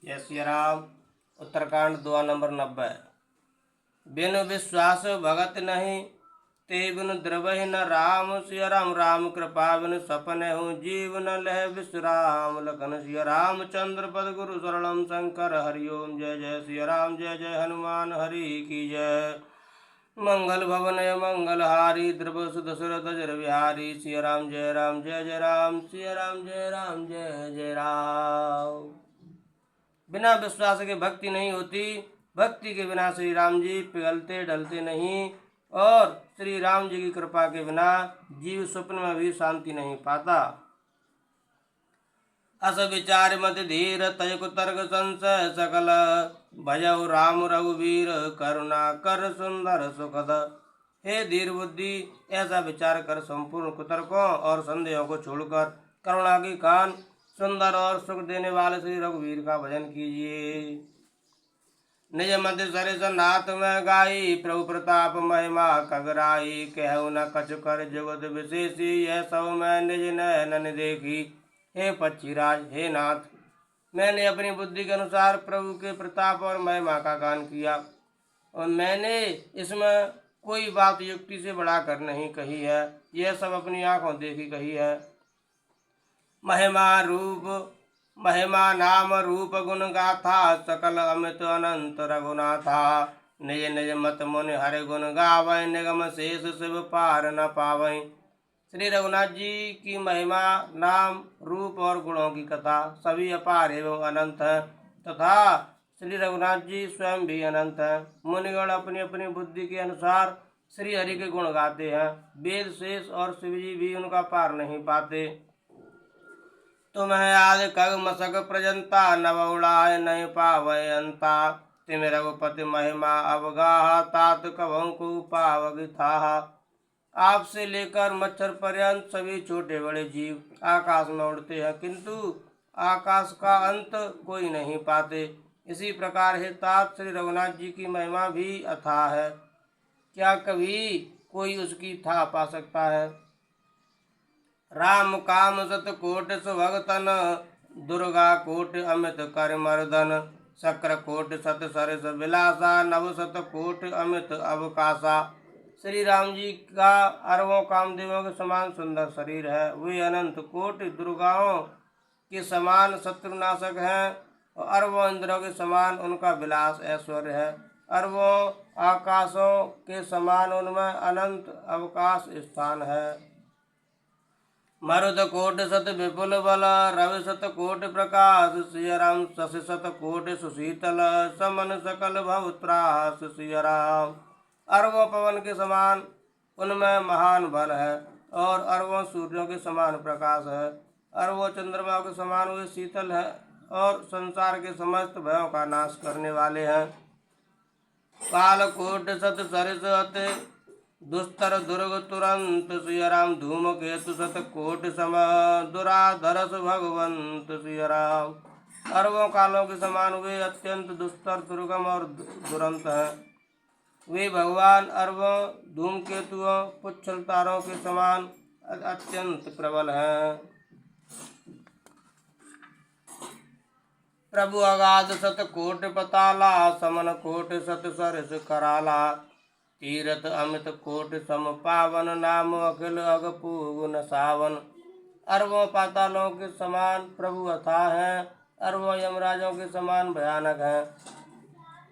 जय सिया राम। उत्तरकांड दुआ नंबर 90। बिन विश्वास भगत नहीं, ते बिन द्रवहि न राम। सिया राम राम कृपा बिन सपने हूँ, जीव न लह विश्राम। लखन सिया रामचंद्र पद गुरु शरणम शंकर हरिओम। जय जय सिया राम, जय जय हनुमान हरि की जय। मंगल भवन मंगल हारी, द्रव सुध सुरत जर विहारी। सिया राम जय राम, जय जय राम। सिया राम जय राम, जय जय राम। बिना विश्वास के भक्ति नहीं होती। भक्ति के बिना श्री राम जी पिघलते ढलते नहीं, और श्री राम जी की कृपा के बिना जीव स्वप्न में भी शांति नहीं पाता। अस विचार मत धीर, तयक तर्क संशय सकल। भजऊ राम रघुवीर, करुणा कर सुंदर सुखद। हे धीर बुद्धि, ऐसा विचार कर संपूर्ण कुतर्कों और संदेहों को छोड़कर करुणा की कान सुंदर और सुख देने वाले श्री रघुवीर का भजन कीजिए। निज मध्य सरिस नाथ में गाई, प्रभु प्रताप महिमा कगराई। कहु न कछु कर जुगत विशेषी, यह सब मैं निज नयन देखी। हे पक्षीराज, हे नाथ, मैंने अपनी बुद्धि के अनुसार प्रभु के प्रताप और महिमा का गान किया, और मैंने इसमें कोई बात युक्ति से बढ़ाकर नहीं कही है। यह सब अपनी आंखों देखी कही है। महिमा नाम रूप गुण गाथा, सकल अमित अनंत रघुनाथा। निज निज मत मुनि हरि गुण गावै, निगम शेष शिव पार न पावै। श्री रघुनाथ जी की महिमा, नाम, रूप और गुणों की कथा सभी अपार एवं अनंत है, तथा श्री रघुनाथ जी स्वयं भी अनंत है। मुनिगण अपनी अपनी बुद्धि के अनुसार श्री हरि के गुण गाते हैं। वेद शेष और शिव जी भी उनका पार नहीं पाते। तुम्हें आदि कग मसक प्रजंता, नव उड़ाय नहीं पावै अंता। तिम रघुपति महिमा अवगाहा, तात कभों को पावग थाहा। आपसे लेकर मच्छर पर्यंत सभी छोटे बड़े जीव आकाश में उड़ते हैं, किंतु आकाश का अंत कोई नहीं पाते। इसी प्रकार हे तात, श्री रघुनाथ जी की महिमा भी अथाह है, क्या कभी कोई उसकी था पा सकता है। राम काम सत कोट सुभगतन, दुर्गा कोट अमित कर मर्दन। शक्र कोट सत सरस विलासा, नव सत कोट अमित अवकाशा। श्री राम जी का अरबों कामदेवों के समान सुंदर शरीर है। वे अनंत कोटि दुर्गाओं के समान शत्रुनाशक हैं, और अरबों इंद्रों के समान उनका विलास ऐश्वर्य है। अरबों आकाशों के समान उनमें अनंत अवकाश स्थान है। मरुद कोट सत विपुल बल, रवि सत कोट प्रकाश। सिया राम शशि सत कोट सुशीतल, समन सकल भव त्रास। सिया राम अरबों पवन के समान उनमें महान बल है, और अरबों सूर्यों के समान प्रकाश है। अरबों चंद्रमा के समान वे शीतल है, और संसार के समस्त भयों का नाश करने वाले हैं। काल कोट सत सरिस अति दुस्तर दुर्ग तुरंत। सिया राम धूम केतु सत कोट सम, दुराधरस भगवंत। सिया राम अरबों कालों के समान वे अत्यंत दुस्तर, दुर्गम और दुरंत हैं। वे भगवान अरबों धूमकेतुओं पुच्छल तारों के समान अत्यंत प्रबल हैं। प्रभु अगाध सत कोट पताला, समन कोट सत सरस कराला। तीरथ अमित कोट सम पावन, नाम अखिल अगपू गुण सावन। अरबों पातालों के समान प्रभु अथाह हैं, अरबों यमराजों के समान भयानक हैं।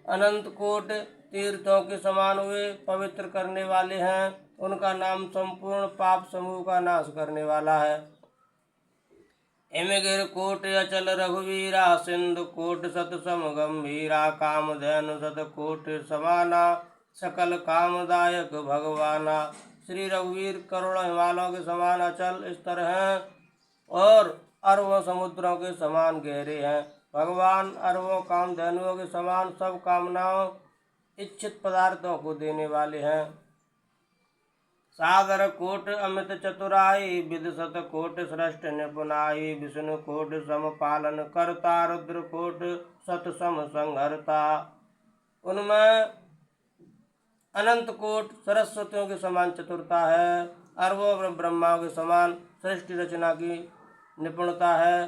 अनंत कोट तीर्थों के समान वे पवित्र करने वाले हैं, उनका नाम संपूर्ण पाप समूह का नाश करने वाला है। हिमगिर कोट अचल रघुवीरा, सिंधु कोट सत सम गंभीरा। कामधेनु सत कोट समाना, सकल कामदायक भगवाना। श्री रघुवीर करोड़ों हिमालयों के समान अचल स्तर हैं, और अरबों समुद्रों के समान गहरे हैं। भगवान अरबों कामधेनुओं के समान सब कामनाओं इच्छित पदार्थों को देने वाले हैं। सागर कोट अमित चतुराई, विद सत कोट सृष्ट निपुनाई। विष्णु कोट सम पालन करता, रुद्र कोट सत सम संहरता। उनमें अनंत कोट सरस्वतियों के समान चतुरता है, अरबों ब्रह्मा के समान सृष्टि रचना की निपुणता है।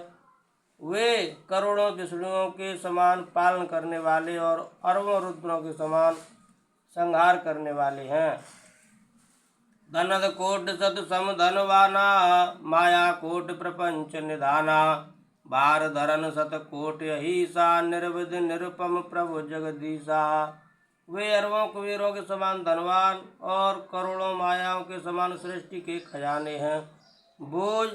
वे करोड़ों विष्णुओं के समान पालन करने वाले और अरबों रुद्रों के समान संहार करने वाले हैं। धनद कोट सत सम धनवाना, माया कोट प्रपंच निधाना, भार धरन सत कोट अहिसा, निर्विध निरुपम प्रभु जगदीशा। वे अरबों कुबेरों के समान धनवान और करोड़ों मायाओं के समान सृष्टि के खजाने हैं। बोझ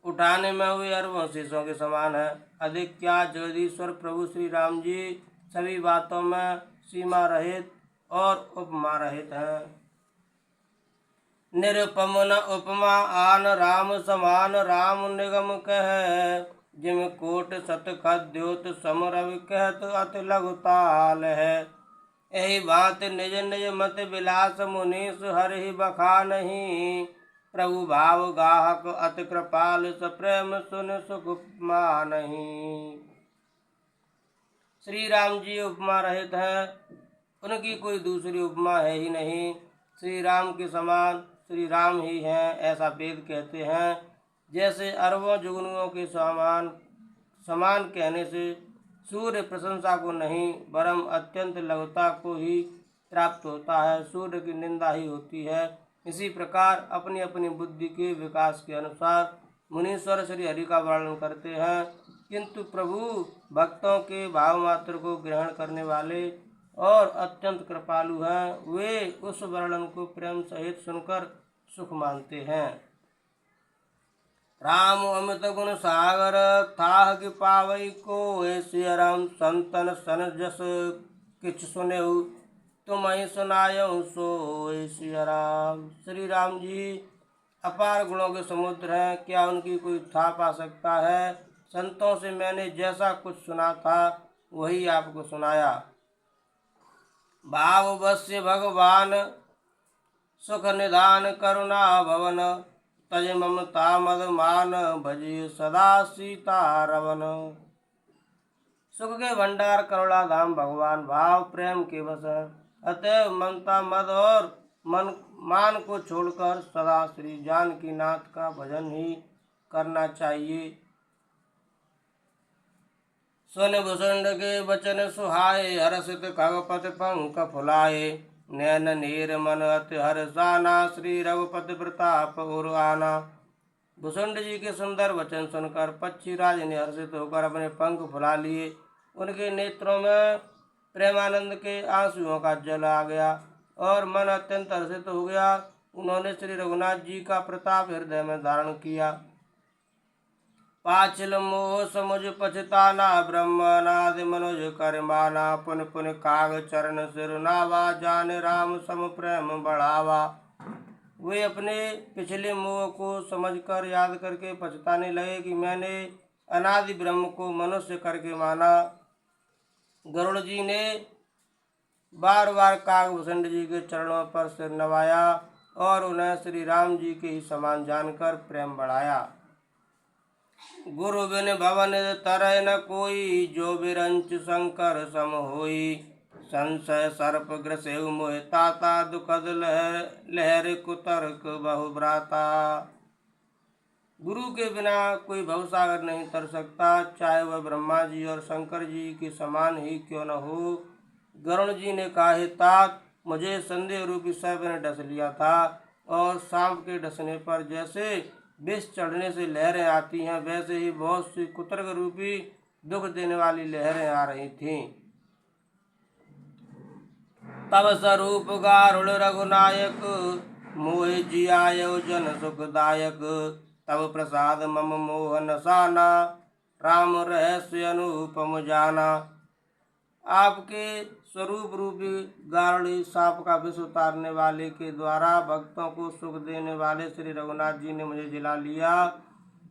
उठाने में वे अरबों शीशों के समान है। अधिक क्या, जगदीश्वर प्रभु श्री राम जी सभी बातों में सीमा रहित और उपमा रहित हैं। निरुपम न उपमा आन राम समान, राम निगम कह जिम कोट सत खद्योत सम रवि कहत अति लघु ताल है। यही बात निज निज मत विलास, मुनीस हरि बखानहि, प्रभु भाव गाहक अति कृपाल, सप्रेम सुन सुख मानहि। श्री राम जी उपमा रहित हैं, उनकी कोई दूसरी उपमा है ही नहीं। श्री राम के समान श्री राम ही हैं, ऐसा वेद कहते हैं। जैसे अरबों जुगनुओं के समान कहने से सूर्य प्रशंसा को नहीं वरम अत्यंत लघुता को ही प्राप्त होता है, सूर्य की निंदा ही होती है। इसी प्रकार अपनी अपनी बुद्धि के विकास के अनुसार मुनीश्वर श्री हरि का वर्णन करते हैं, किंतु प्रभु भक्तों के भाव मात्र को ग्रहण करने वाले और अत्यंत कृपालु हैं। वे उस वर्णन को प्रेम सहित सुनकर सुख मानते हैं। राम अमित गुण सागर, थाह कि पावई को, सिय राम संतन सन जस किछ सुनेहु, तुम ही सुनायऊ सो सिय राम। श्री राम जी अपार गुणों के समुद्र हैं, क्या उनकी कोई था पा सकता है। संतों से मैंने जैसा कुछ सुना था वही आपको सुनाया। भाव वश्य भगवान सुख निधान, करुणा भवन, तज ममता मद मान, भजिय सदा सीता रवन। सुख के भंडार करुणा धाम भगवान भाव प्रेम के वश है, अतएव ममता मद और मान को छोड़कर सदा श्री जानकी नाथ का भजन ही करना चाहिए। सुन भुसुंड के वचन सुहाए, हर्षित खगपति पंख फुलाए, नैन नीर मन अति हर्षाना, श्री रघुपति प्रताप उर आना। भुसुंड जी के सुंदर वचन सुनकर पक्षीराज ने हर्षित होकर अपने पंख फुला लिए। उनके नेत्रों में प्रेमानंद के आंसुओं का जल आ गया और मन अत्यंत हर्षित हो गया। उन्होंने श्री रघुनाथ जी का प्रताप हृदय में धारण किया। पाछिल मोह समुझ पछताना, ब्रह्मनादि मनुज कर माना, पुन पुन काग चरण सिर नावा, जाने राम सम प्रेम बढ़ावा। वे अपने पिछले मोह को समझकर याद करके पछताने लगे कि मैंने अनादि ब्रह्म को मनुष्य करके माना। गरुड़ जी ने बार बार कागभूषण जी के चरणों पर सिर नवाया और उन्हें श्री राम जी के ही समान जानकर प्रेम बढ़ाया। गुरु बिन भवन तरय न कोई, जो बिरंच शंकर सम होई, संशय सर्प ग्रसेउ मोहि ताता, दुखद लहर कुतर्क बहु भ्राता। गुरु के बिना कोई भवसागर नहीं तर सकता, चाहे वह ब्रह्मा जी और शंकर जी के समान ही क्यों न हो। गरुड़ जी ने कहा, हे तात, मुझे संदेह रूपी सर्प ने डस लिया था और सांप के डसने पर जैसे विष चढ़ने से लहरें आती हैं, वैसे ही बहुत सी कुतर्क रूपी दुख देने वाली लहरें आ रही थीं। तब स्वरूप गारुड़ रघुनायक, मोहि जियायो जन सुखदायक, तब प्रसाद मम मोह नसाना, राम रहस्य अनुपम जाना। आपके स्वरूप रूपी गारुड़ी सांप का विष उतारने वाले के द्वारा भक्तों को सुख देने वाले श्री रघुनाथ जी ने मुझे जिला लिया।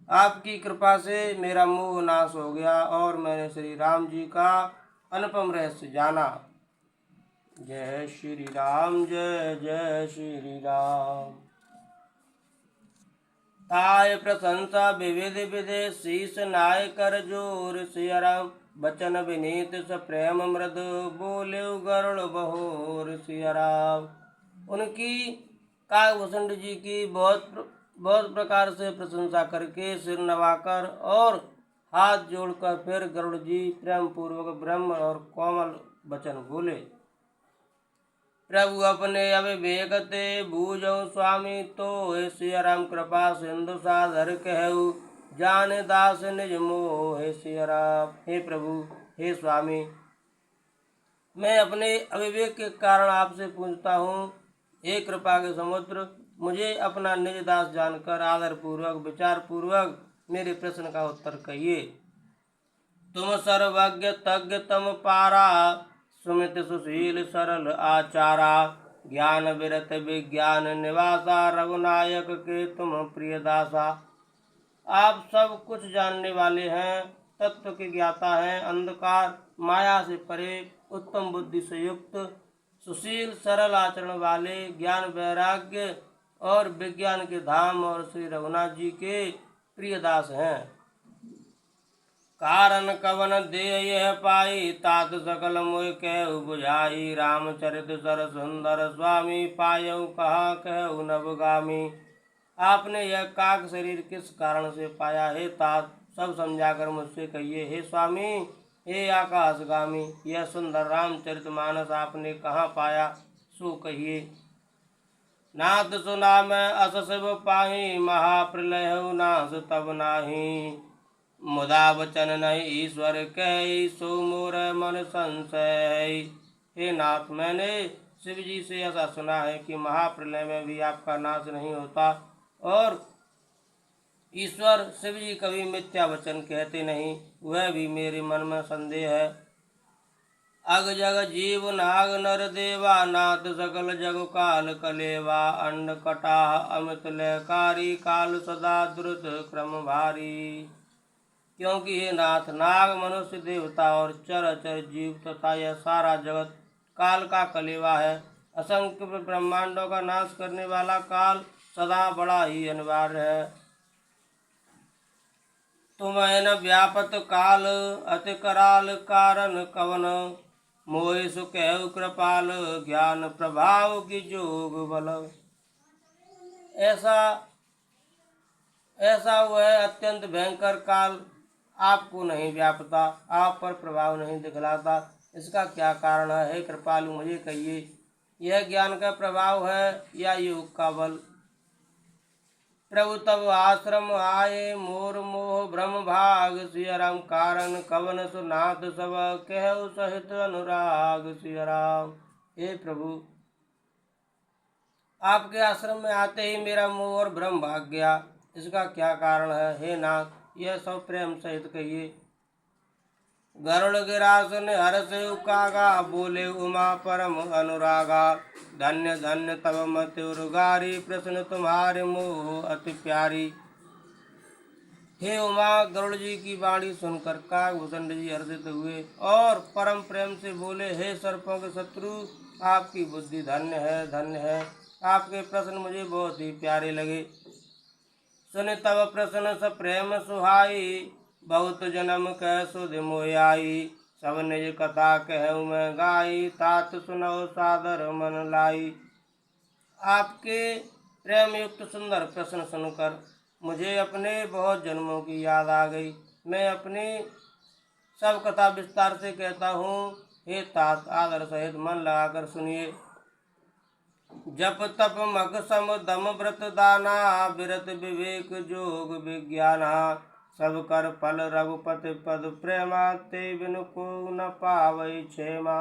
आपकी कृपा से मेरा मोह नाश हो गया और मैंने श्री राम जी का अनुपम रहस्य जाना। जय श्री राम, जय जय श्री राम। ताय प्रशंसा विविध विधे, शीस नाय कर जोर, सिया राम बचन विनीत सप्रेम मृद, बोले गरुड़ बहोर, सिया राम। उनकी कागभूषण जी की बहुत प्रकार से प्रशंसा करके सिर नवाकर और हाथ जोड़कर फिर गरुड़ जी प्रेम पूर्वक ब्रह्म और कोमल वचन बोले। प्रभु अपने अविवेक ते बूझो स्वामी, तो हे सिया राम कृपा सिंधु साधर कहु, जाने दास निज मोह हे सिया राम। हे प्रभु, हे स्वामी, मैं अपने अविवेक के कारण आपसे पूछता हूँ। हे कृपा के समुद्र, मुझे अपना निज दास जानकर आदर पूर्वक विचार पूर्वक मेरे प्रश्न का उत्तर कहिए। तुम सर्वज्ञ तज्ञ तम पारा, सुमित सुशील सरल आचारा, ज्ञान विरत विज्ञान निवासा, रघुनायक के तुम प्रिय दासा। आप सब कुछ जानने वाले हैं, तत्व के ज्ञाता हैं, अंधकार माया से परे, उत्तम बुद्धि से युक्त, सुशील सरल आचरण वाले, ज्ञान वैराग्य और विज्ञान के धाम और श्री रघुनाथ जी के प्रिय दास हैं। कारण कवन दे यह पाई, तात सकल मोह कहु बुझाई, रामचरित सर सुंदर स्वामी, पायऊ कहा कहु नवगामी। आपने यह काक शरीर किस कारण से पाया है तात, सब समझाकर मुझसे कहिए। हे स्वामी, हे आकाशगामी, यह सुंदर रामचरित मानस आपने कहाँ पाया, सो कहिए। नाथ सुना मैं अस शिव पाही, महाप्रलय हो नास तब नाही, मुदा वचन नहीं ईश्वर कह, सो मोर मन संशय। हे नाथ, मैंने शिव जी से ऐसा सुना है कि महाप्रलय में भी आपका नाश नहीं होता, और ईश्वर शिव जी कभी मिथ्या वचन कहते नहीं, वह भी मेरे मन में संदेह है। अग जग जीव नाग नर देवा, नाथ सकल जग काल कलेवा, अंड कटाह अमित लयकारी, काल सदा द्रुत क्रम भारी। क्योंकि हे नाथ, नाग मनुष्य देवता और चर चर जीव तथा यह सारा जगत काल का कलेवा है। असंख्य ब्रह्मांडों का नाश करने वाला काल सदा बड़ा ही अनिवार्य है। तुम्हें न व्यापत काल अति कराल, कारण कवन मोहि सुकहु कृपाल, ज्ञान प्रभाव की जोग बल। ऐसा वह अत्यंत भयंकर काल आपको नहीं व्यापता, आप पर प्रभाव नहीं दिखलाता, इसका क्या कारण है? हे कृपालु, मुझे कहिए, यह ज्ञान का प्रभाव है या योग का बल? प्रभु तब आश्रम आए, मोर मोह भ्रम भाग, सिया राम कारण कवन सुनाथ सब, कहु सहित अनुराग सिया राम। हे प्रभु, आपके आश्रम में आते ही मेरा मोह और भ्रम भाग गया, इसका क्या कारण है? हे नाथ, यह सब प्रेम सहित कहिए। गरुड़ गिरा सुन हर्ष कागा, बोले उमा परम अनुरागा, धन्य धन्य तब मति उर्गारी, प्रश्न तुम्हारे मोह अति प्यारी। हे उमा, गरुड़ जी की वाणी सुनकर कागभूषण जी हर्षित हुए और परम प्रेम से बोले, हे सर्पों के शत्रु, आपकी बुद्धि धन्य है, धन्य है। आपके प्रश्न मुझे बहुत ही प्यारे लगे। सुन तब प्रश्न स प्रेम सुहाई, बहुत जन्म कह सुध मोह आई, सब निज कथा कहूँ मैं गाई, तात सुनो सादर मन लाई। आपके प्रेम युक्त सुंदर प्रश्न सुनकर मुझे अपने बहुत जन्मों की याद आ गई। मैं अपनी सब कथा विस्तार से कहता हूँ। हे तात, आदर सहित मन लगाकर सुनिए। जप तप मग सम दम व्रत दाना, विरत विवेक जोग विज्ञाना, सब कर फल रघुपति पद प्रेमा, ते बिनु को न पावै क्षेमा।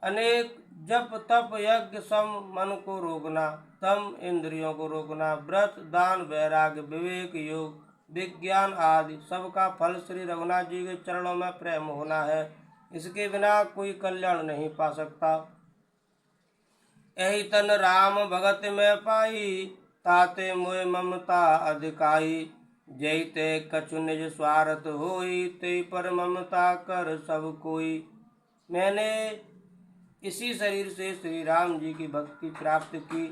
अनेक जप तप यज्ञ सम मन को रोकना, तम इंद्रियों को रोकना, व्रत दान वैराग्य विवेक योग विज्ञान आदि सबका फल श्री रघुनाथ जी के चरणों में प्रेम होना है। इसके बिना कोई कल्याण नहीं पा सकता। यही तन राम भगत में पाई, ताते मोह ममता अधिकाई, जैते कछु निज स्वार्थ होई, ते पर ममता कर सब कोई। मैंने इसी शरीर से श्री राम जी की भक्ति प्राप्त की,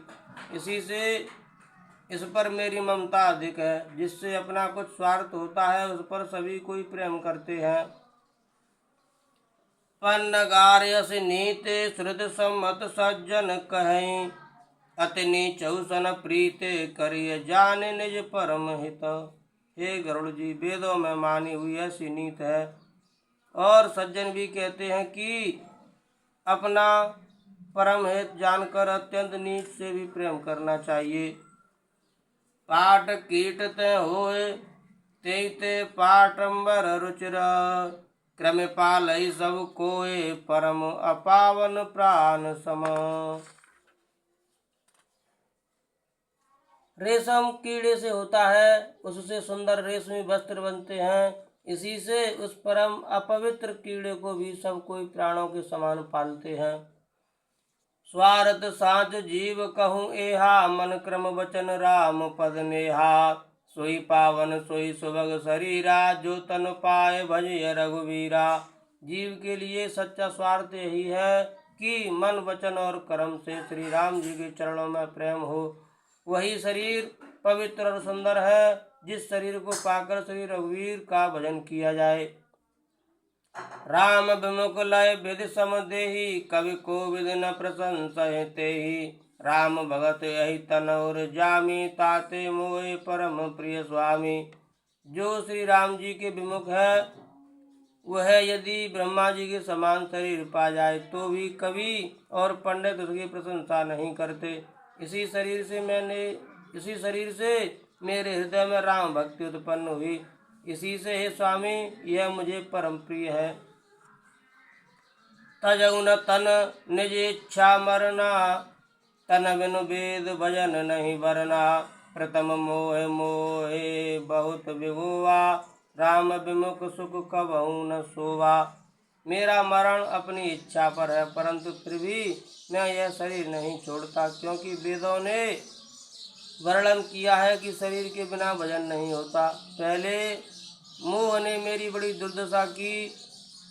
इसी से इस पर मेरी ममता अधिक है। जिससे अपना कुछ स्वार्थ होता है उस पर सभी कोई प्रेम करते हैं। पन्नगार्यस नीते श्रुत सम्मत सज्जन कहें, अति नीचौ सन प्रीते करिय जान निज परम हित। हे गरुड़ जी, वेदों में मानी हुई ऐसी नीत है। और सज्जन भी कहते हैं कि अपना परम हित जानकर अत्यंत नीच से भी प्रेम करना चाहिए। पाट कीट ते होए ते ते पाटंबर रुचिर, क्रम पालई सब कोय परम अपावन प्राण सम। रेशम कीड़े से होता है, उससे सुंदर रेशमी वस्त्र बनते हैं। इसी से उस परम अपवित्र कीड़े को भी सब कोई प्राणों के समान पालते हैं। स्वार्थ साच जीव कहूँ एहा, मन क्रम वचन राम पद नेहा। सोई पावन सोई सुभग शरीरा, जो तन पाए भजिय रघुवीरा। जीव के लिए सच्चा स्वार्थ यही है कि मन वचन और कर्म से श्री राम जी के चरणों में प्रेम हो। वही शरीर पवित्र और सुंदर है जिस शरीर को पाकर श्री रघुवीर का भजन किया जाए। राम विमुख लय विधि सम देहि, कवि को विधि न प्रशंसहि तेहि। राम भगत यही तन और जामी, ताते मोहि परम प्रिय स्वामी। जो श्री राम जी के विमुख है वह यदि ब्रह्मा जी के समान शरीर पा जाए तो भी कवि और पंडित उसकी प्रशंसा नहीं करते। इसी शरीर से मेरे हृदय में राम भक्ति उत्पन्न हुई। इसी से हे स्वामी यह मुझे परम प्रिय है। तजऊ न तन निज इच्छा मरना, तन बिनु वेद भजन नहीं वरना। प्रथम मोह मोहे बहुत विभुआ, राम विमुख सुख कबहू न सोवा। मेरा मरण अपनी इच्छा पर है, परंतु फिर भी मैं यह शरीर नहीं छोड़ता, क्योंकि वेदों ने वर्णन किया है कि शरीर के बिना भजन नहीं होता। पहले मोह ने मेरी बड़ी दुर्दशा की।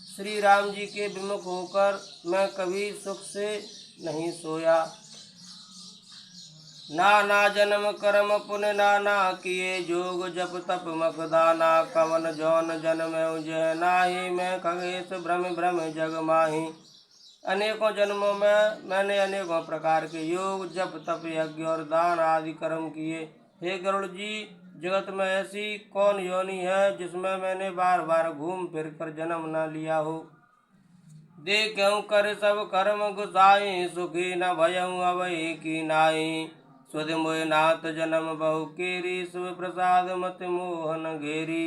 श्री राम जी के विमुख होकर मैं कभी सुख से नहीं सोया। नाना जन्म कर्म पुण्य नाना किए, जोग जप तप मखदाना। कवन जौन जन्म जय नाही, मैं खगेश भ्रम भ्रम जग माही। अनेकों जन्मों में मैंने अनेकों प्रकार के योग जप तप यज्ञ और दान आदि कर्म किए। हे गरुड़ जी, जगत में ऐसी कौन योनि है जिसमें मैंने बार बार घूम फिर कर जन्म न लिया हो। देखूं कर सब कर्म गुसाई, सुखी न भयऊं अवई की नाई। सुध मोह नाथ जन्म बहु केरी, शिव प्रसाद मत मोहन घेरी।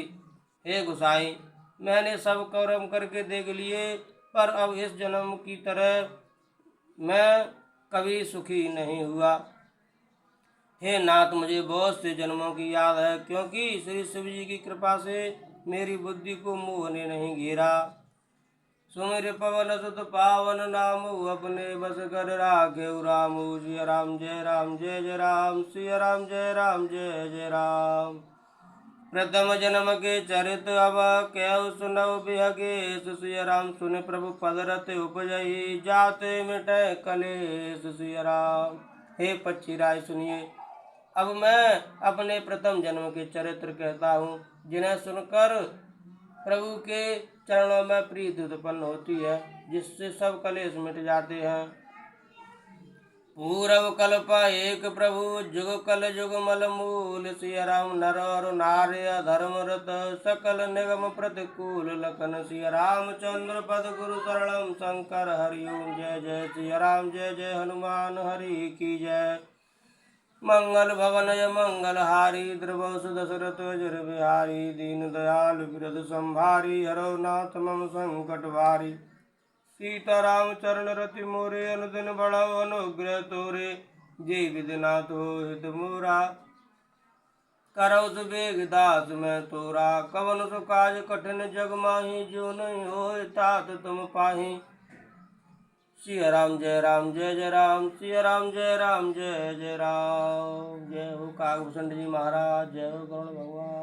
हे गुसाई, मैंने सब कर्म करके देख लिए, पर अब इस जन्म की तरह मैं कभी सुखी नहीं हुआ। हे नाथ, मुझे बहुत से जन्मों की याद है, क्योंकि श्री शिव जी की कृपा से मेरी बुद्धि को मोह ने नहीं घेरा। सुमिर पवन सुत पावन नाम, अपने बस कर राखे राम। सिया राम जय राम जय जय राम, सिया राम जय राम जय जय राम। प्रथम जन्म के चरित अब कहु सुनऊ बिहगेश, सिया राम सुन प्रभु पद रत उपजई। जाते मिटे कलेश सिया राम। हे पक्षी राय सुनिए, अब मैं अपने प्रथम जन्म के चरित्र कहता हूँ, जिन्हें सुनकर प्रभु के चरणों में प्रीति उत्पन्न होती है, जिससे सब कलेश मिट जाते हैं। पूर्व कल्प एक प्रभु, जुग कल जुग मल मूल। सिया राम नर और नार्य धर्म रत, सकल निगम प्रतिकूल लखन। सिया रामचंद्र पद गुरु शरणम शंकर हरिओम जय जय। सिया राम जय जय हनुमान हरि की जय। मंगल भवन मंगल हारी, द्रवस दशरथ अजर बिहारी। दीन दयाल विरद संभारी, हरो नाथ मम संकट भारी। सीताराम चरण रति मोरे, अनुदिन बढ़ाओ अनुग्रह तोरे। जय विधिनाथ हो हित मोरा, करौ सुबेग दास मैं तोरा। कवन सु काज कठिन जग माही, जो नहीं होय तात तुम पाही। सिया राम जय राम जय जय राम, सिया राम जय राम जय जय राम। जय हो कागभूषण जी महाराज, जय हो गरुड़ भगवान।